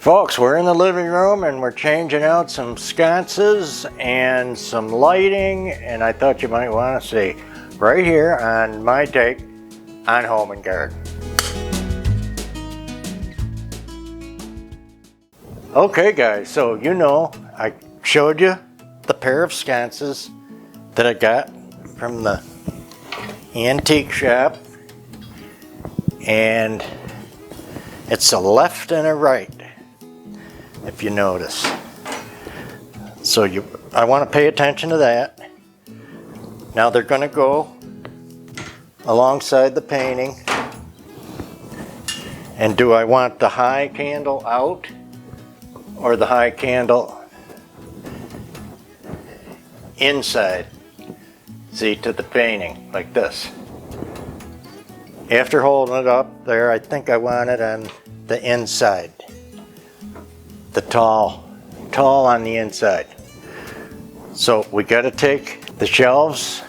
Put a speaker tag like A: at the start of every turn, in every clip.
A: Folks, we're in the living room and we're changing out some sconces and some lighting, and I thought you might want to see right here on my take on home and garden. Okay guys, so you know I showed you the pair of sconces that I got from the antique shop, and it's a left and a right, if you notice. So I want to pay attention to that. Now they're going to go alongside the painting. And do I want the high candle out or the high candle inside? See, to the painting, like this. After holding it up there, I think I want it on the inside. The tall on the inside. So we got to take the shelves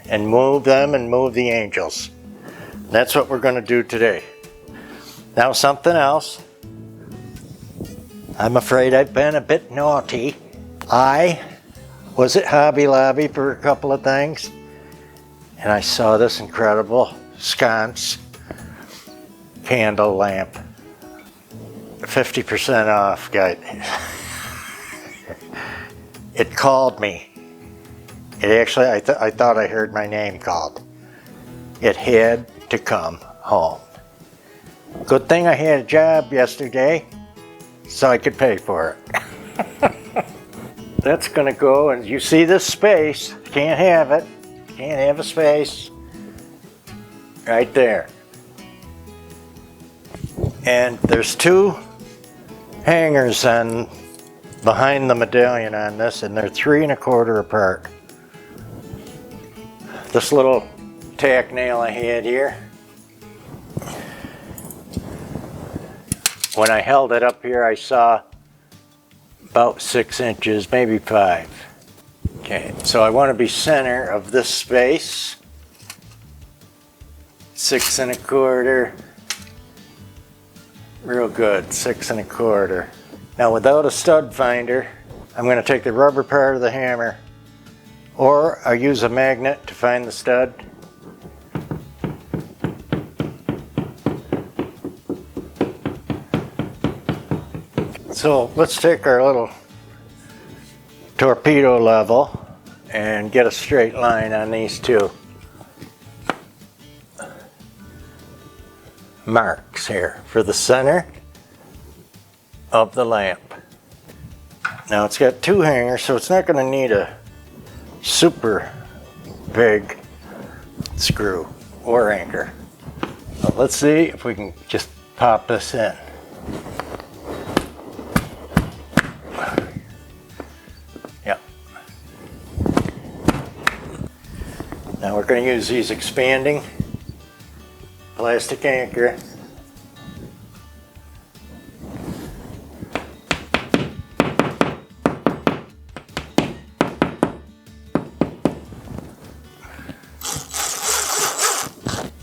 A: and move them and move the angels. That's what we're going to do today. Now something else. I'm afraid I've been a bit naughty. I was at Hobby Lobby for a couple of things, and I saw this incredible sconce candle lamp. 50% off, guys. It called me. It actually, I thought I heard my name called. It had to come home. Good thing I had a job yesterday so I could pay for it. That's gonna go, and you see this space, can't have it. Can't have a space. Right there. And there's two hangers behind the medallion on this, and they're 3 1/4 apart. This little tack nail I had here, when I held it up here, I saw about 6 inches, maybe 5. Okay, so I want to be center of this space. 6 1/4. Real good, 6 1/4. Now without a stud finder, I'm going to take the rubber part of the hammer, or I use a magnet to find the stud. So let's take our little torpedo level and get a straight line on these two marks here for the center of the lamp. Now it's got 2 hangers, so it's not going to need a super big screw or anchor. But let's see if we can just pop this in. Yep. Now we're going to use these expanding plastic anchor.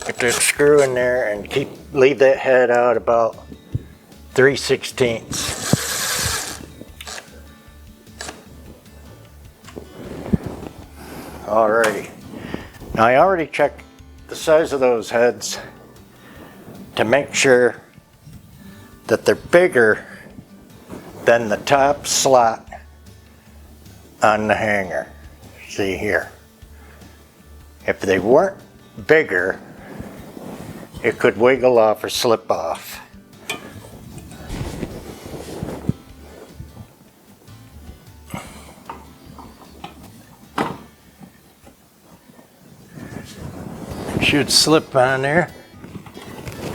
A: Get that screw in there and leave that head out about 3/16. Alrighty. Now I already checked the size of those heads to make sure that they're bigger than the top slot on the hanger. See here. If they weren't bigger, it could wiggle off or slip off. It should slip on there.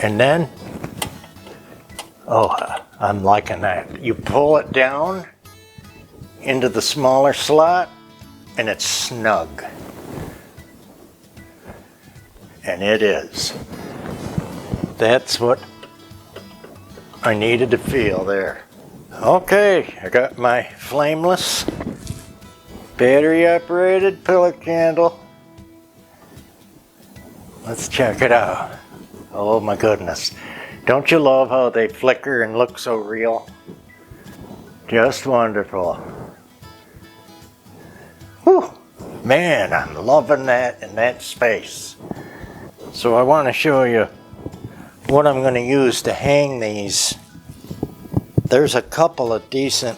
A: And then, oh, I'm liking that. You pull it down into the smaller slot and it's snug. And it is. That's what I needed to feel there. Okay, I got my flameless, battery operated pillar candle. Let's check it out. Oh my goodness. Don't you love how they flicker and look so real? Just wonderful. Whew. Man, I'm loving that in that space. So I want to show you what I'm going to use to hang these. There's a couple of decent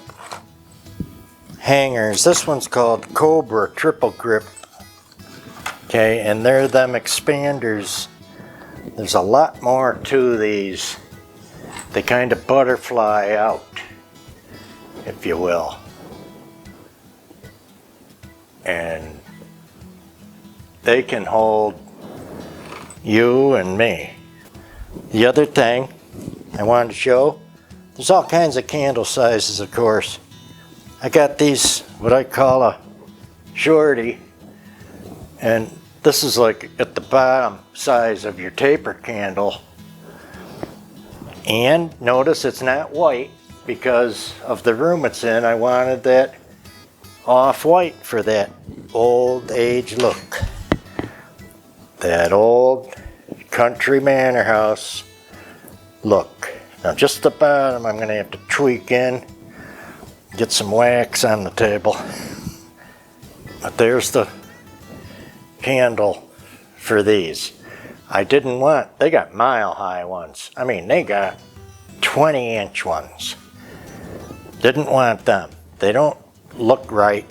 A: hangers. This one's called Cobra Triple Grip. Okay, and they're them expanders. There's a lot more to these. They kind of butterfly out, if you will. And they can hold you and me. The other thing I wanted to show, there's all kinds of candle sizes, of course. I got these, what I call a shorty, and this is like at the bottom size of your taper candle. And notice it's not white because of the room it's in. I wanted that off-white for that old age look. That old country manor house look. Now just the bottom I'm going to have to tweak in, get some wax on the table. But there's the candle for these. I didn't want, they got mile-high ones. I mean, they got 20-inch ones. Didn't want them. They don't look right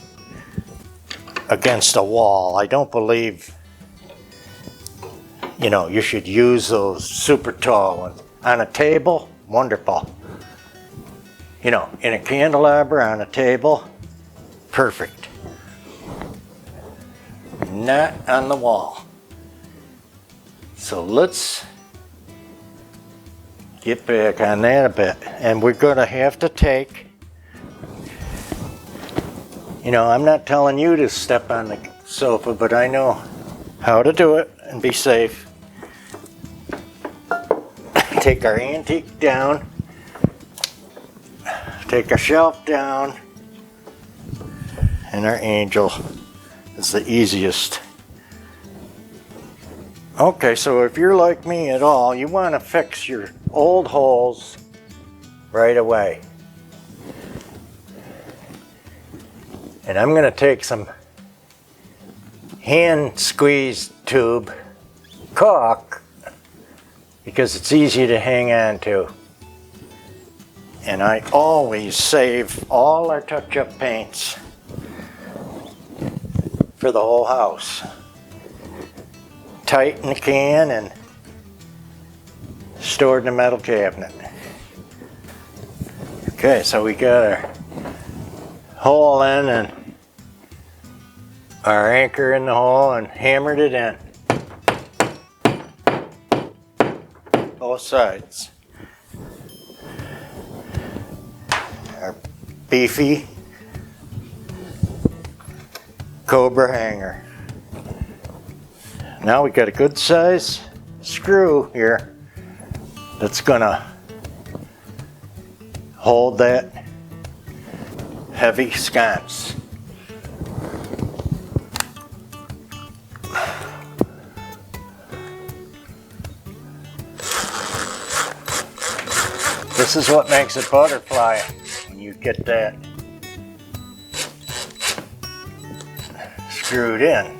A: against a wall. I don't believe, you know, you should use those super tall ones. On a table, wonderful. You know, in a candelabra on a table, perfect. Not on the wall. So let's get back on that a bit. And we're going to have to take, you know, I'm not telling you to step on the sofa, but I know how to do it and be safe. Take our antique down, take a shelf down, and our angel is the easiest. Okay, so if you're like me at all, you want to fix your old holes right away. And I'm going to take some hand squeeze tube caulk because it's easy to hang on to. And I always save all our touch-up paints for the whole house. Tighten the can and stored in a metal cabinet. Okay, so we got our hole in and our anchor in the hole and hammered it in. Both sides. Our beefy Cobra hanger. Now we got a good size screw here that's gonna hold that heavy sconce. This is what makes it butterfly when you get that screwed in.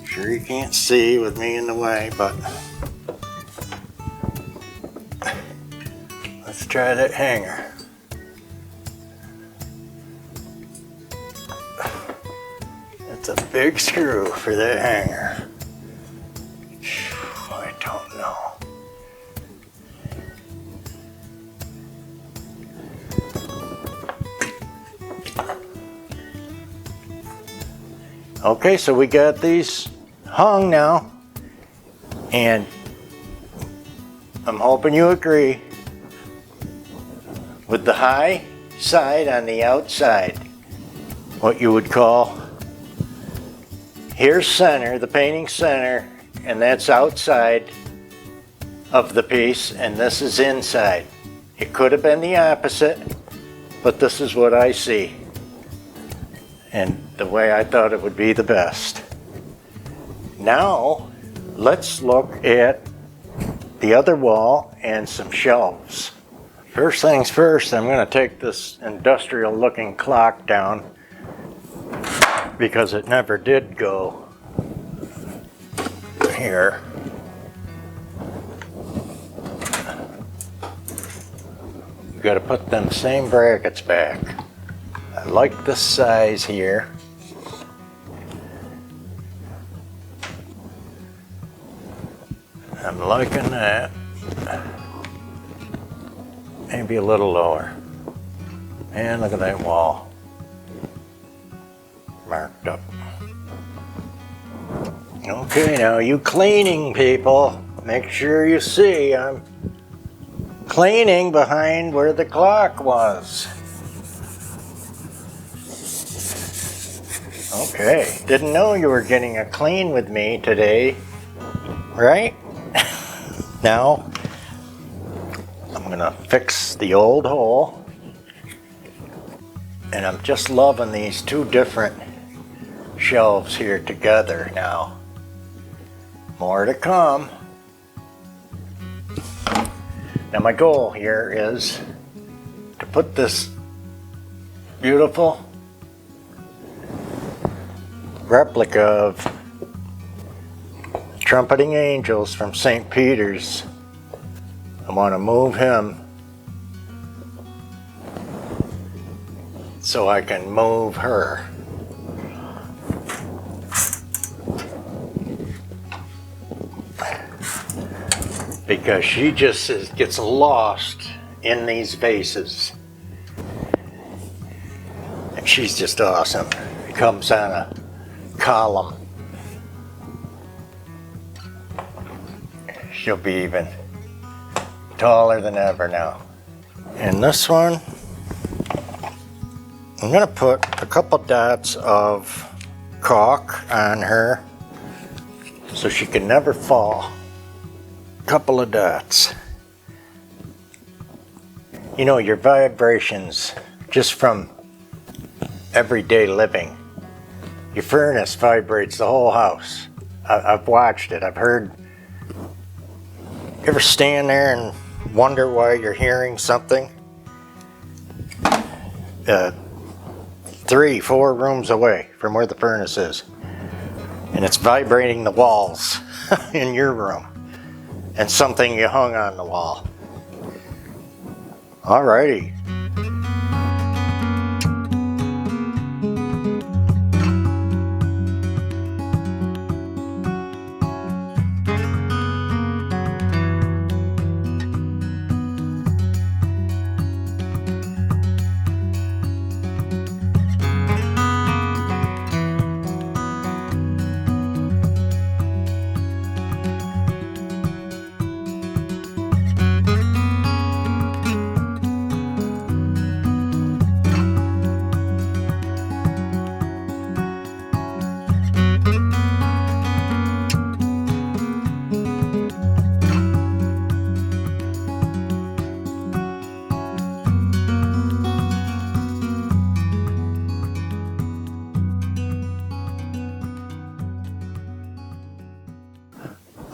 A: Sure you can't see with me in the way, but let's try that hanger. That's a big screw for that hanger. I don't know. Okay, so we got these hung now, and I'm hoping you agree with the high side on the outside, what you would call, here's center, the painting center, and that's outside of the piece, and this is inside. It could have been the opposite, but this is what I see, and the way I thought it would be the best. Now, let's look at the other wall and some shelves. First things first, I'm going to take this industrial looking clock down because it never did go here. You got to put them same brackets back. I like this size here. I'm liking that. Maybe a little lower. And look at that wall. Marked up. Okay, now you cleaning people, make sure you see I'm cleaning behind where the clock was. Okay, didn't know you were getting a clean with me today, right? Now, I'm gonna fix the old hole, and I'm just loving these two different shelves here together now. More to come. Now my goal here is to put this beautiful replica of trumpeting angels from St. Peter's. I want to move him so I can move her. Because she just gets lost in these vases. And she's just awesome. It comes on a column. She'll be even taller than ever now. And this one, I'm gonna put a couple dots of caulk on her so she can never fall. Couple of dots. You know, your vibrations just from everyday living. Your furnace vibrates the whole house. I've watched it. I've heard. You ever stand there and wonder why you're hearing something? 3-4 rooms away from where the furnace is. And it's vibrating the walls in your room. And something you hung on the wall. Alrighty.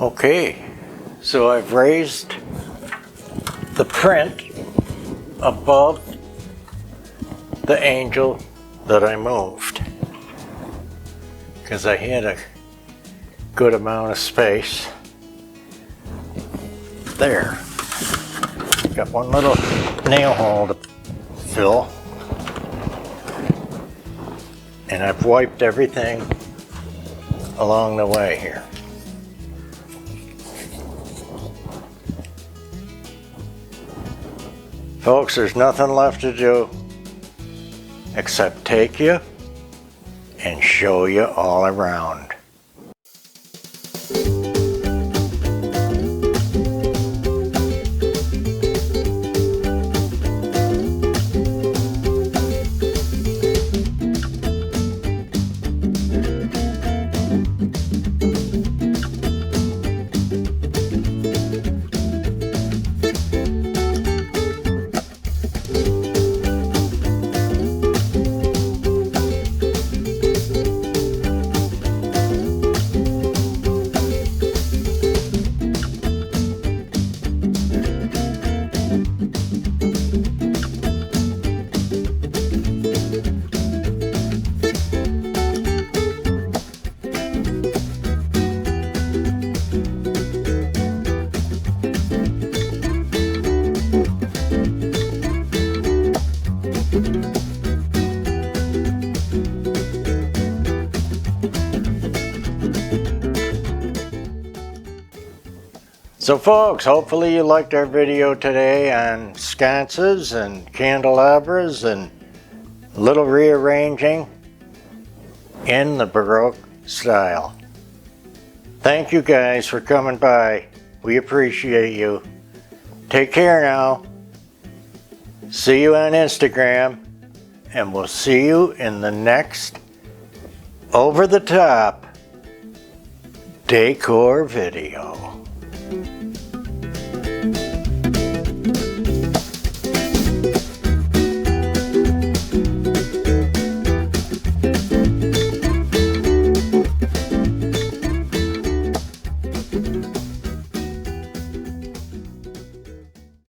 A: Okay, so I've raised the print above the angel that I moved because I had a good amount of space there. Got one little nail hole to fill, and I've wiped everything along the way here. Folks, there's nothing left to do except take you and show you all around. So folks, hopefully you liked our video today on sconces and candelabras and little rearranging in the Baroque style. Thank you guys for coming by. We appreciate you. Take care now. See you on Instagram, and we'll see you in the next over the top decor video.